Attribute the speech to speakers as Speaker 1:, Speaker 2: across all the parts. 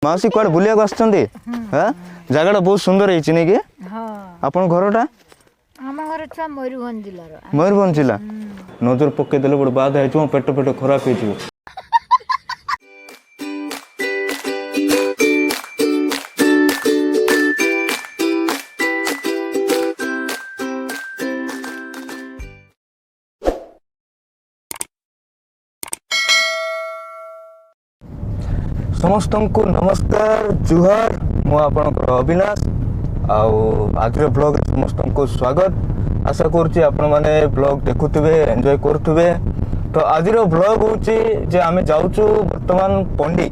Speaker 1: मासी कुआडे बुलिया आछंती हां जगहटा बहुत सुंदर है नहीं कि
Speaker 2: हां
Speaker 1: आपन घरटा
Speaker 2: आम घर छुआ मयूरभंज जिलार
Speaker 1: मयूरभंज जिला नजर पकई देले बड़ बाध है पेट पेट खराब हो समस्त को नमस्कार जुहार मु आपणकर अविनाश आज ब्लॉग समस्त को स्वागत आशा करुच्ची आपण मैंने ब्लॉग देखुवे एंजॉय करुवे तो आज ब्लॉग हूँ जे आम जाऊँ बर्तमान पंडी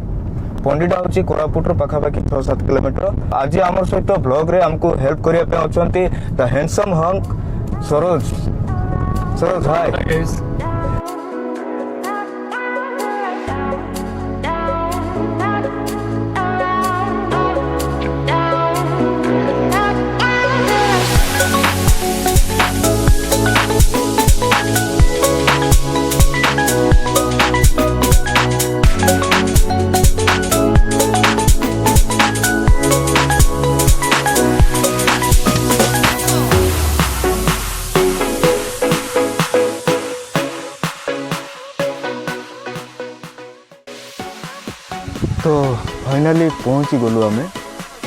Speaker 1: पंडीटा हूँ कोरापुट पाखापाखि 6-7 किलोमीटर आज आम सहित ब्लॉग रे हमको हेल्प करने अच्छा the handsome hunk Saroj Saroj hi तो फाइनाली पहुँची गलु आम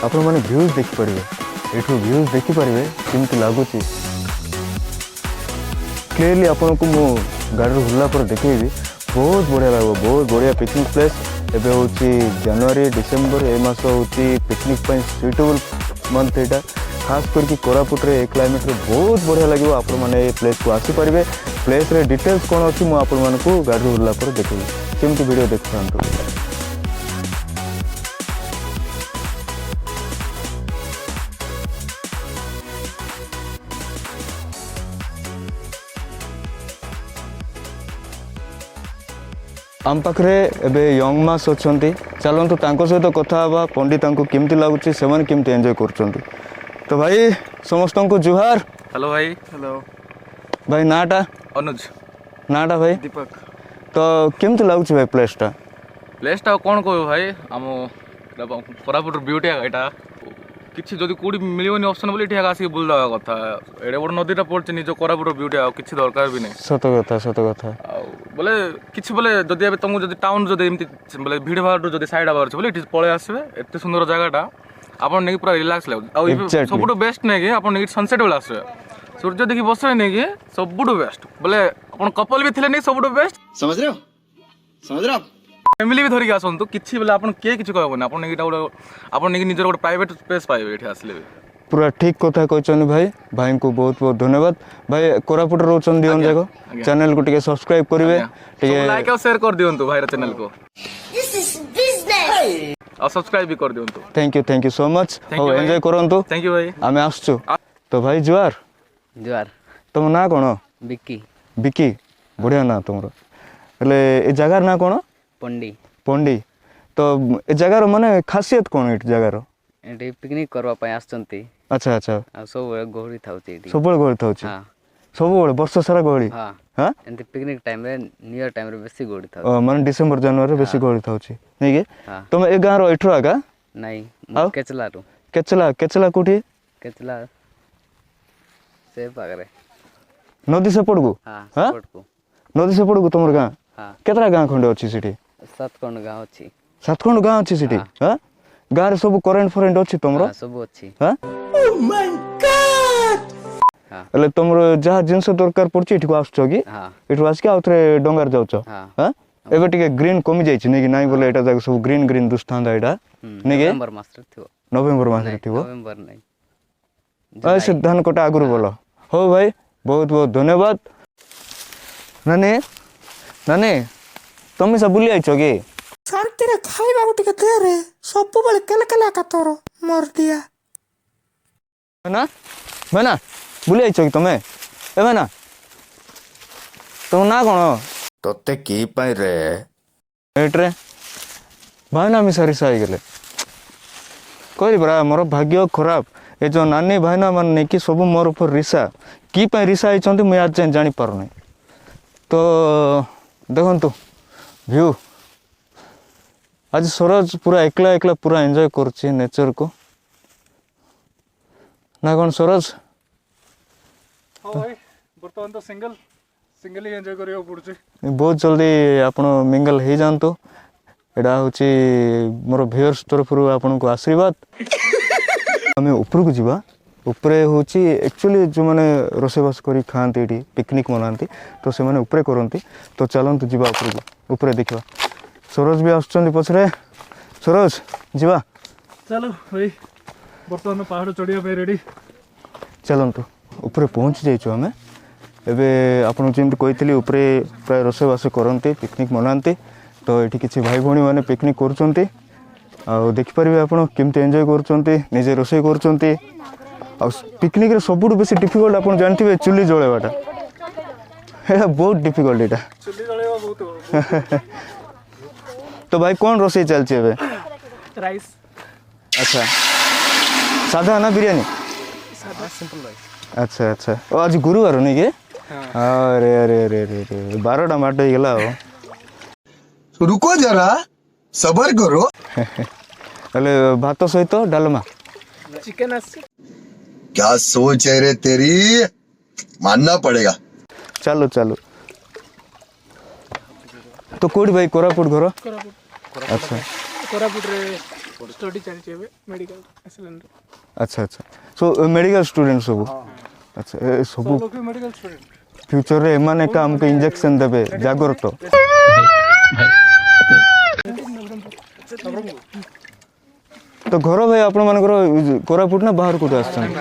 Speaker 1: आपण मैंने व्यूज देखिपारे एठू व्यूज देखिपारे केमती लगुच क्लीयरली आपन को मो गाड़ी बुला पर देखेबी बहुत बढ़िया लगे बहुत बढ़िया पिकनिक प्लेस एबे होची जनवरी डिसेंबर ए मास होची पिकनिक पई सुइटेबल मंथ एटा खास करके कोरापुट रे क्लाइमेट रे बहुत बढ़िया लगे आपण माने ए प्लेस को आसी परिबे प्लेस रे डिटेल्स कोन अछि मो आपण माने को गाड़ी बुला पर देखेबी केमती वीडियो देखथांतु आम पाखे एबे यंग मास अच्छा चलतु सहित कथा हाँ पंडित केमती लगुच से केमती एंजॉय कर तो भाई समस्त को जुहार।
Speaker 3: हेलो भाई। हेलो
Speaker 1: भाई नाटा
Speaker 3: अनुज
Speaker 1: नाटा भाई
Speaker 3: दीपक।
Speaker 1: तो केमती लगुच भाई प्लेसटा
Speaker 3: कौन कह भाई आम कोरापुट ब्यूटी यहाँ किसी जदि कौटी मिलनी ऑप्शन बोली आसिक बुलदवा कथा एडे बड़ नदीटा पड़े निज कोरापुट ब्यूटी आ किसी दरकार भी नहीं
Speaker 1: सत कथा
Speaker 3: बोले किसी बोले जदि तुमको जब टाउन जब बोले भीड़ भाड़ जब साइड आवार बोले पलि आसवे एत सुंदर जगहटा आप नहीं पूरा रिलैक्स लगे सब बेस्ट नहीं कि आप सनसेट बेले आसवे सूर्य देखिए बसवे नहीं कि सब बेस्ट बोले आप कपल भी थे नहीं सब बेस्ट समझ रहे हो फैमिली भी धरिक आसतु किसी बोले आप किए किसी कहबनी आप निजर गोटे प्राइवेट स्पेस पाइबे ये आसले भी
Speaker 1: पूरा ठीक कथा कहते भाई भाई को बहुत बहुत धन्यवाद भाई कोरापुट रोचन दियन जाको चैनल को टिके सब्सक्राइब करिवे टिके
Speaker 3: लाइक और शेयर कर दियंतु भाई चैनल को दिस इज बिजनेस और सब्सक्राइब भी कर दियंतु
Speaker 1: थैंक यू सो मच हो एंजॉय करंतु
Speaker 3: थैंक यू भाई
Speaker 1: आमे आसछु तो भाई जुआर
Speaker 4: जुआर
Speaker 1: तुम ना कोन
Speaker 4: बिक्की
Speaker 1: बिक्की बढ़िया ना तुमरो એટલે ए जगह ना कोन
Speaker 4: पंडी
Speaker 1: पंडी तो ए जगार माने खासियत कौन ए जगार
Speaker 4: एटी पिकनिक करबा पय आछंती
Speaker 1: अच्छा अच्छा
Speaker 4: आ सब गहरी थाउची एटी
Speaker 1: सब गहरी थाउची
Speaker 4: हां
Speaker 1: सब वर्ष सारा गहरी
Speaker 4: हां
Speaker 1: हां
Speaker 4: एंती पिकनिक टाइम रे न्यू ईयर टाइम रे बेसी गहरी थाउची
Speaker 1: माने डिसेंबर जनवरी बेसी गहरी थाउची नै के
Speaker 4: हां
Speaker 1: तुम ए गां रो एठरो आगा
Speaker 4: नहीं केचला रो
Speaker 1: केचला कोठी
Speaker 4: केचला से पागरे
Speaker 1: नदी से पड़गु
Speaker 4: हां सपोर्ट को
Speaker 1: नदी से पड़गु तुमर गां
Speaker 4: हां
Speaker 1: केतरा गां खंडे अछि सिटी
Speaker 4: 7 खंड गांव अछि
Speaker 1: 7 खंड गां अछि सिटी हां गां रे सब करेंट फरेंट अछि तुमरो
Speaker 4: हां सब अछि
Speaker 1: हां ओ माय गॉड हां एले तुमरो जहा जिंस दरकार पड़छि एठको आछो कि
Speaker 4: हां
Speaker 1: एठो आस के आउथरे डंगार जाउछो हां एबे टिके ग्रीन कमी जाइछि नै कि नाही बोले एटा जाक सब ग्रीन ग्रीन दुस्तांदा एटा नै कि
Speaker 4: नवंबर मास रे थिबो
Speaker 1: नवंबर मास रे थिबो
Speaker 4: नवंबर नै
Speaker 1: ऐसे धान कोटा आगुर बोलो हो भाई बहुत बहुत धन्यवाद नानी नानी तुम सब बुली आइछो कि
Speaker 5: सर तेरे खाइबा को टिके दे रे सब बेले केले केले का तोर मर दिया
Speaker 1: ना बुली आइछो कि तमे ए भाना तुम ना कोन तोते की पाई रे एट्रे भाईना मिसारी साई गेले कहि बरा मोर भाग्य खराब ए जो नानी भाईना मान नहीं कि सब मोर ऊपर रिसा की पाई रिसा आइछंती मैं आज जानि पारो नै तो देखंतु व्यू आज सरोज पूरा एकला एकला पूरा एंजॉय करछि नेचर को ना कौन सरोज
Speaker 6: हाँ भाई बर्तमान तो सिंगल ही एंजॉय करियो पड़ुछि
Speaker 1: बहुत जल्दी आपण मिंगल हो जातु एटा हूँ मोर व्यूअर्स तरफ आपन को आशीर्वाद आम ऊपर को जीवा उपरे हूँ एक्चुअली जो मैंने रोसेबास कर खाती ये पिकनिक मनाती तो से मैंने उपरे करती तो चलतु जीवा ऊपर देखा सरोज भी आसुच्चंदी पछरे सरोज जीवा
Speaker 6: चलो भाई बर्तमान पहाड़ चढ़िया पे रेडी
Speaker 1: चलतु ऊपर पहुँची जाइछु आमे एबे आपन जेमति कहितली ऊपर प्राय रोसेबास करती पिकनिक मनाती तो ये किसी भाई भौणी मैंने पिकनिक करुँच आ देखिपारे आपड़ केमती एंजॉय करुँचे रोषे कर पिकनिक सब बेसी डिफिकल्ट आप जानते चुली जलैवाटा ये बहुत डिफिकल्ट यहाँ
Speaker 6: चुल्ली जलेवा बहुत
Speaker 1: तो भाई कौन रोषे चलती है
Speaker 6: राइस
Speaker 1: अच्छा साधा ना बिरयानी
Speaker 6: सिंपल राइस
Speaker 1: अच्छा अच्छा ओ आज गुरुवार नहीं के अरे अरे अरे अरे अरे 12टा माट हो गला
Speaker 7: रुको जरा सबर करो
Speaker 1: हेले भात सहित डालमा
Speaker 6: चिकन आसी
Speaker 7: क्या सोच है रे तेरी मानना पड़ेगा
Speaker 1: चलो चलो तो कोड़ी भाई कोरापुट घर अच्छा
Speaker 6: कोरापुट रे स्टडी चलछि एबे मेडिकल एसएलएन
Speaker 1: अच्छा अच्छा सो मेडिकल स्टूडेंट सब अच्छा ए सब
Speaker 6: लोग मेडिकल स्टूडेंट
Speaker 1: फ्यूचर रे एमाने का हमको इंजेक्शन देबे जागरूक तो घर भाई आपण मानकर कोरापुट ना बाहर कोठ आछन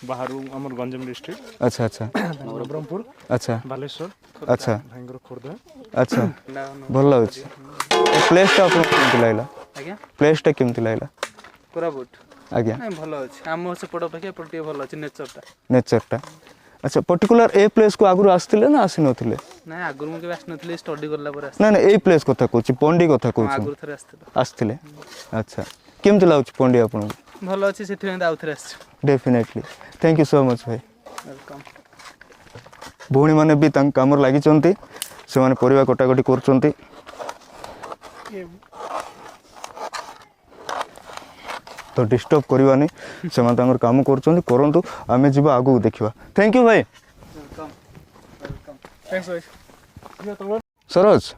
Speaker 6: बाहर हमर गंजम डिस्ट्रिक्ट
Speaker 1: अच्छा अच्छा
Speaker 6: ब्रह्मपुर
Speaker 1: अच्छा
Speaker 6: बालेश्वर
Speaker 1: अच्छा
Speaker 6: भांगर खोर्धा
Speaker 1: अच्छा भल लाଗୁଛି प्लेस टा आपण केमति लागला
Speaker 8: आज्ञा
Speaker 1: प्लेस टा केमति लागला
Speaker 8: कोरापुट
Speaker 1: आज्ञा
Speaker 8: नहीं भल अच्छे आम सेपट अपेक्षा एपट टे भल अच्छे नेचरटा
Speaker 1: नेचर टा अच्छा पर्टिकुलर ए प्लेस को आगु आस्थिले ना आसी नथिले
Speaker 8: ना आगुर मु केबे आसनथले स्टडी करला पर
Speaker 1: ना ना ए प्लेस कथा कहूची पंडी कथा कहूची
Speaker 8: आगुर थरे आस्थिले
Speaker 1: आस्थिले अच्छा केमति लाଗୁଛି पंडी आपण
Speaker 8: भल अच्छे सेथि आउ थरे आस
Speaker 1: definitely thank you so much भाई
Speaker 8: वेलकम
Speaker 1: भौणी माने भी तांक कामर लागि चंती से माने परिवा कटाकटी करचंती तो डिस्टर्ब करवानी से माने तांकर काम करचंती करंतु आमे जिबा आगु देखिबा थैंक यू भाई
Speaker 6: थैंक्स भाई
Speaker 1: सरोज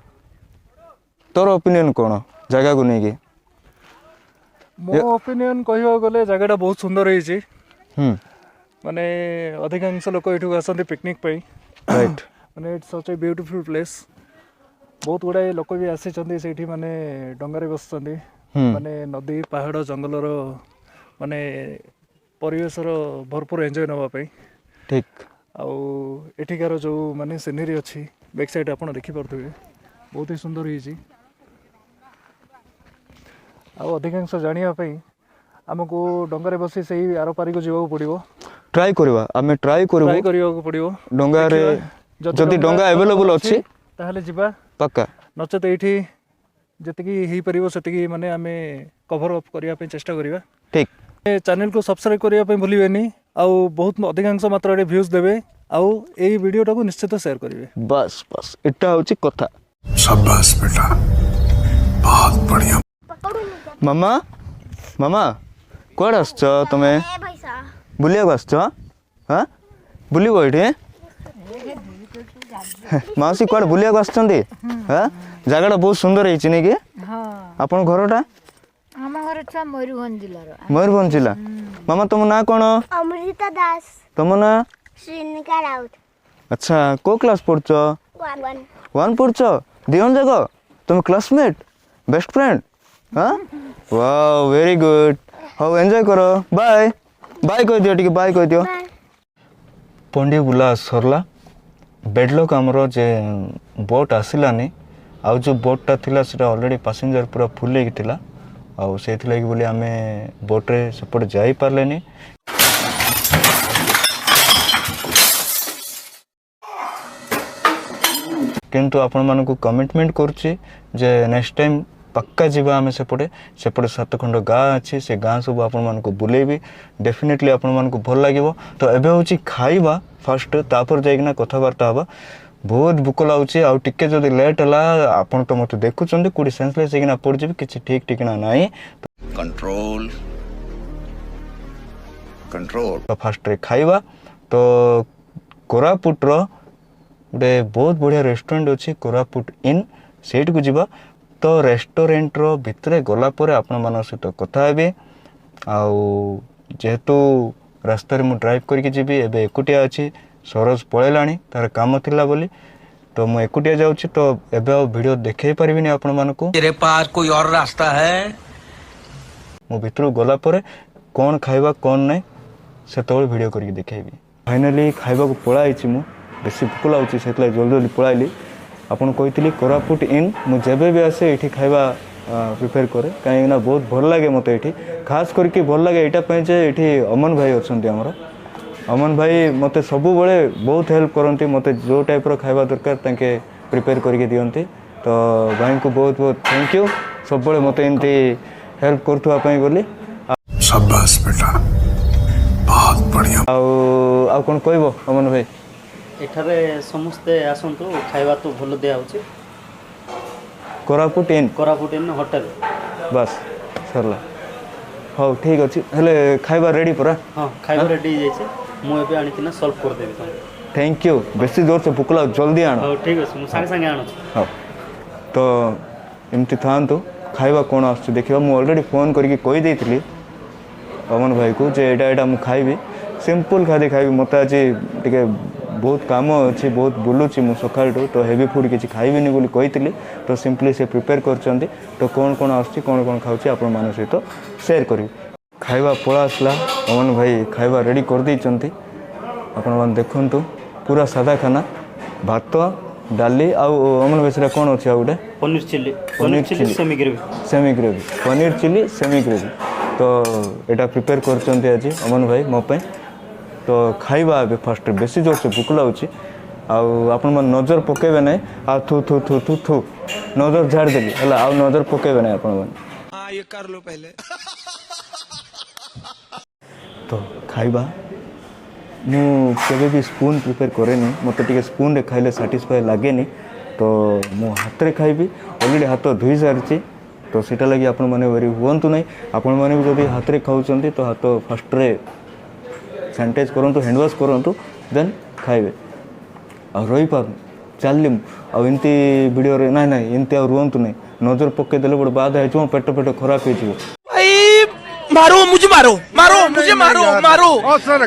Speaker 1: तोर ओपिनियन कोन जगह को नेकी
Speaker 6: मो ओपिनियन कहवा गले जगहटा बहुत सुंदर होइछि
Speaker 1: हम्म
Speaker 6: माने अधिकांश लोक एठू आसंती पिकनिक पई
Speaker 1: राइट
Speaker 6: माने it's such a beautiful place बहुत गुड़ाए लोक भी आसी सेठी माने डंगारे बसचंदी माने नदी पहाड़ जंगलर माने परिवेशर भरपूर एंजॉय नवा पई
Speaker 1: ठीक
Speaker 6: आउ एठिकार जो माने सीनरी अच्छी बैक साइड आप देखी पारे बहुत ही सुंदर होइछि आउ अधिकांश जानिया आमको डंगारे बसी से आर पारी को जीवा पड़ो
Speaker 1: ट्राई करबा आमे ट्राई करबो
Speaker 6: ट्राई करिया पड़ो
Speaker 1: डंगा रे जदी डंगा अवेलेबल अछि
Speaker 6: ताहले जीवा
Speaker 1: पक्का
Speaker 6: नचेत एठी जतिकी ही परिबो सतिकी माने आमे कवर अप करिया पे चेष्टा करिवा
Speaker 1: ठीक
Speaker 6: चैनल को सब्सक्राइब करिया पे भूलिबेनी आउ बहुत अधिकांश मात्रा रे व्यूज देबे आउ एई वीडियोटा को निश्चित शेयर करिवे
Speaker 1: बस बस इटा होची कथा
Speaker 7: शाबाश बेटा बहुत बढ़िया
Speaker 1: मामा मामा कुआडे आसछ तमे बुलिया आसछ हां बुलिबो एठी मासी कुआडे बुलिया आसछंदी हां जगहटा बहुत सुंदर है चिनी के
Speaker 2: हाँ
Speaker 1: आपन घरटा
Speaker 2: आम घर छुआ मयूरभंज जिलार
Speaker 1: मयूरभंज जिला मामा तुम ना कौन
Speaker 9: अमृता दास
Speaker 1: तुम ना
Speaker 9: श्रीनिका राउत
Speaker 1: अच्छा को क्लास पढ़छ 1 पढ़छ दियोन जगह तुम क्लासमेट बेस्ट फ्रेंड हाँ wow very good how enjoy करो बाय बाय कह दियो ठीक बाय कह दियो पंडी बुला सरला बेडलॉक हमरो जे बोट आसिलानी आउ जो बोटटा थिला सेटा ऑलरेडी पैसेंजर पूरा फुल हेकी थिला आउ सेथि लागि बोली आमे बोट रे सपोर्ट जाई पारलेनी किंतु आपण मानको कमिटमेंट करछि जे नेक्स्ट टाइम पक्का जीवा आमे सेपटे सेपटे 7 खंड गाँ अच्छी से गाँ सब आपण मानको बुलेबी डेफिनेटली आपण मानको भल लागिवो तो एबे होची खाइबा फर्स्ट तापर जाइकना कथाबार्ता हबा बहुत भूक लाଗୁଛି ଆଉ ଟିକେ ଯଦି ଲେଟ୍ ହେଲା ଆପଣ ତ ମୋତେ ଦେଖୁଛନ୍ତି କୋଉଠି ସେନ୍ସଲେସ୍ ହେଇକିନା ପଡ଼ିଯିବି କିଛି ଠିକ୍ ଠିକଣା ନାହିଁ
Speaker 7: कंट्रोल कंट्रोल
Speaker 1: ତ ଫାଷ୍ଟରେ ଖାଇବା ତ କୋରାପୁଟର ଗୋଟେ ବହୁତ ବଢ଼ିଆ ରେଷ୍ଟୁରାଣ୍ଟ ଅଛି କୋରାପୁଟ ଇନ୍ ସେଇଠିକୁ ଯିବା ତ ରେଷ୍ଟୁରାଣ୍ଟର ଭିତରେ ଗଲା ପରେ ଆପଣମାନଙ୍କ ସହିତ କଥା ହେବି ଆଉ ଯେହେତୁ ରାସ୍ତାରେ ମୁଁ ଡ୍ରାଇଭ୍ କରିକି ଯିବି ଏବେ ଏକୁଟିଆ ଅଛି ସରୋଜ ପଳେଇଲାଣି ତାର କାମ ଥିଲା ବୋଲି ତ ମୁଁ ଏକୁଟିଆ ଯାଉଛି ତ ଏବେ ଆଉ ଭିଡ଼ିଓ ଦେଖେଇ ପାରିବିନି ଆପଣମାନଙ୍କୁ ମୁଁ ଭିତରକୁ ଗଲା ପରେ କ'ଣ ଖାଇବା କ'ଣ ନାହିଁ ସେତେବେଳେ ଭିଡ଼ିଓ କରିକି ଦେଖେଇବି ଫାଇନାଲି ଖାଇବାକୁ ପଳାଇଛି ମୁଁ ବେଶୀ ଭୋକ ଲାଗୁଛି ସେଥିଲାଗି ଜଲ୍ଦି ଜଲ୍ଦି ପଳାଇଲି ଆପଣ କହିଥିଲି କୋରାପୁଟ ଇନ୍ ମୁଁ ଯେବେ ବି ଆସେ ଏଇଠି ଖାଇବା ପ୍ରିପେୟାର କରେ କାହିଁକିନା ବହୁତ ଭଲ ଲାଗେ ମୋତେ ଏଇଠି ଖାସ୍ କରିକି ଭଲ ଲାଗେ ଏଇଟା ପାଇଁ ଯେ ଏଇଠି ଅମନ ଭାଇ ଅଛନ୍ତି ଆମର ଅମନ ଭାଇ ମୋତେ ସବୁବେଳେ ବହୁତ ହେଲ୍ପ କରନ୍ତି ମୋତେ ଯେଉଁ ଟାଇପ୍ର ଖାଇବା ଦରକାର ତାଙ୍କେ ପ୍ରିପେୟାର କରିକି ଦିଅନ୍ତି ତ ଭାଇଙ୍କୁ ବହୁତ ବହୁତ ଥ୍ୟାଙ୍କ ୟୁ ସବୁବେଳେ ମୋତେ ଏମିତି ହେଲ୍ପ କରୁଥିବା ପାଇଁ ବୋଲି
Speaker 5: शाबाश बेटा बहुत बढ़िया
Speaker 1: ଆଉ କ'ଣ କହିବ ଅମନ ଭାଇ
Speaker 8: ଏଠାରେ ସମସ୍ତେ ଆସନ୍ତୁ ଖାଇବା ତ ଭଲ ଦିଆହେଉଛି
Speaker 1: କୋରାପୁଟ ଇନ୍
Speaker 8: କୋରାପୁଟ ହୋଟେଲ
Speaker 1: ବାସ୍ ସରିଲା ହଉ ଠିକ୍ ଅଛି ହେଲେ ଖାଇବା ରେଡ଼ି ପରା
Speaker 8: ହଁ ଖାଇବା ରେଡ଼ି ହେଇଯାଇଛି ମୁଁ ଏବେ ଆଣିକିନା ସଲ୍ଭ କରିଦେବି ତୁମକୁ
Speaker 1: ଥ୍ୟାଙ୍କ ୟୁ ବେଶୀ ଜୋରସେ ଭୋକ ଲାଗୁଛି ଜଲ୍ଦି ଆଣ
Speaker 8: ହଉ ଠିକ୍ ଅଛି ମୁଁ ସାଙ୍ଗେ ସାଙ୍ଗେ ଆଣୁଛି
Speaker 1: ହଉ ତ ଏମିତି ଥାଆନ୍ତୁ ଖାଇବା କ'ଣ ଆସୁଛି ଦେଖିବା ମୁଁ ଅଲରେଡ଼ି ଫୋନ୍ କରିକି କହିଦେଇଥିଲି ଅମନ ଭାଇକୁ ଯେ ଏଇଟା ମୁଁ ଖାଇବି ସିମ୍ପଲ୍ ଖାଦ୍ୟ ଖାଇବି ମୋତେ ଆଜି ଟିକେ ବହୁତ କାମ ଅଛି ବହୁତ ବୁଲୁଛି ମୁଁ ସକାଳଠୁ ତ ହେଭି ଫୁଡ଼୍ କିଛି ଖାଇବିନି ବୋଲି କହିଥିଲି ତ ସିମ୍ପଲି ସେ ପ୍ରିପେୟାର କରିଛନ୍ତି ତ କ'ଣ ଆସୁଛି କ'ଣ ଖାଉଛି ଆପଣମାନଙ୍କ ସହିତ ସେୟାର କରିବି ଖାଇବା ପଳା ଆସିଲା ଅମନ ଭାଇ ଖାଇବା ରେଡ଼ି କରିଦେଇଛନ୍ତି ଆପଣମାନେ ଦେଖନ୍ତୁ ପୁରା ସାଧା ଖାନା ଭାତ ଡାଲି ଆଉ ଅମନ ଭାଇ ସେଟା କ'ଣ ଅଛି ଆଉ ଗୋଟେ
Speaker 8: ପନିର ଚିଲି ସେମି ଗ୍ରେଭି
Speaker 1: ପନିର ଚିଲି ସେମି ଗ୍ରେଭି ତ ଏଇଟା ପ୍ରିପେୟାର କରୁଛନ୍ତି ଆଜି ଅମନ ଭାଇ ମୋ ପାଇଁ ତ ଖାଇବା ଏବେ ଫାଷ୍ଟ ବେଶୀ ଜୋରସେ ଭୋକ ଲାଗୁଛି ଆଉ ଆପଣମାନେ ନଜର ପକାଇବେ ନାହିଁ ଆଉ ଥୁ ନଜର ଝାଡ଼ିଦେଲି ହେଲା ଆଉ ନଜର ପକାଇବେ ନାହିଁ ଆପଣମାନେ ତ ଖାଇବା ମୁଁ କେବେ ବି ସ୍ପୁନ୍ ପ୍ରିପେୟାର କରେନି ମୋତେ ଟିକେ ସ୍ପୁନ୍ରେ ଖାଇଲେ ସାଟିସ୍ଫାଏ ଲାଗେନି ତ ମୁଁ ହାତରେ ଖାଇବି ଅଲରେଡ଼ି ହାତ ଧୋଇ ସାରିଛି ତ ସେଇଟା ଲାଗି ଆପଣମାନେ ଭେରି ହୁଅନ୍ତୁ ନାହିଁ ଆପଣମାନେ ବି ଯଦି ହାତରେ ଖାଉଛନ୍ତି ତ ହାତ ଫାଷ୍ଟରେ ସାନିଟାଇଜ୍ କରନ୍ତୁ ହ୍ୟାଣ୍ଡ ୱାଶ୍ କରନ୍ତୁ ଦେନ୍ ଖାଇବେ ଆଉ ରହିପାରୁନି ଚାଲିଲି ମୁଁ ଆଉ ଏମିତି ଭିଡ଼ିଓରେ ନାଇଁ ଏମିତି ଆଉ ରୁହନ୍ତୁ ନାହିଁ ନଜର ପକାଇଦେଲେ ଗୋଟେ ବାଧା ହେଇଯିବ ପେଟ ଖରାପ ହେଇଯିବ
Speaker 5: मारो मुझे मारो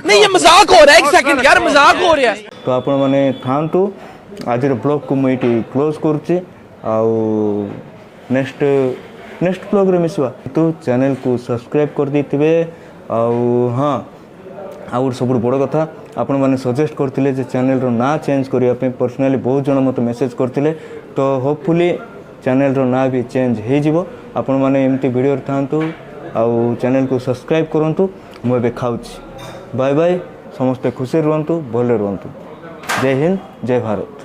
Speaker 5: नहीं ये मजाक हो रहा है एक सेकंड यार मजाक हो रहा है
Speaker 1: तो आपण मैंने थांतु आज ब्लॉग को मुझे क्लोज करुच्ची आउ नेक्स्ट ब्लॉग रे मिसवा तो चैनल को सब्सक्राइब कर देथिबे आउ हाँ आउ सब बड़ कथा आपण मैंने सजेस्ट करथिले जे चैनल रो ना चेंज करिया पे पर्सनली बहुत जन मत मेसेज करथिले तो होपफुली चैनल रो ना भी चेंज हे जिवो आपण मैंने एमती वीडियो थांतु आउ चैनल को सब्सक्राइब करंतु मुझे खाऊची बाय बाय समस्ते खुशी रुहंतु भले रुहंतु जय हिंद जय भारत।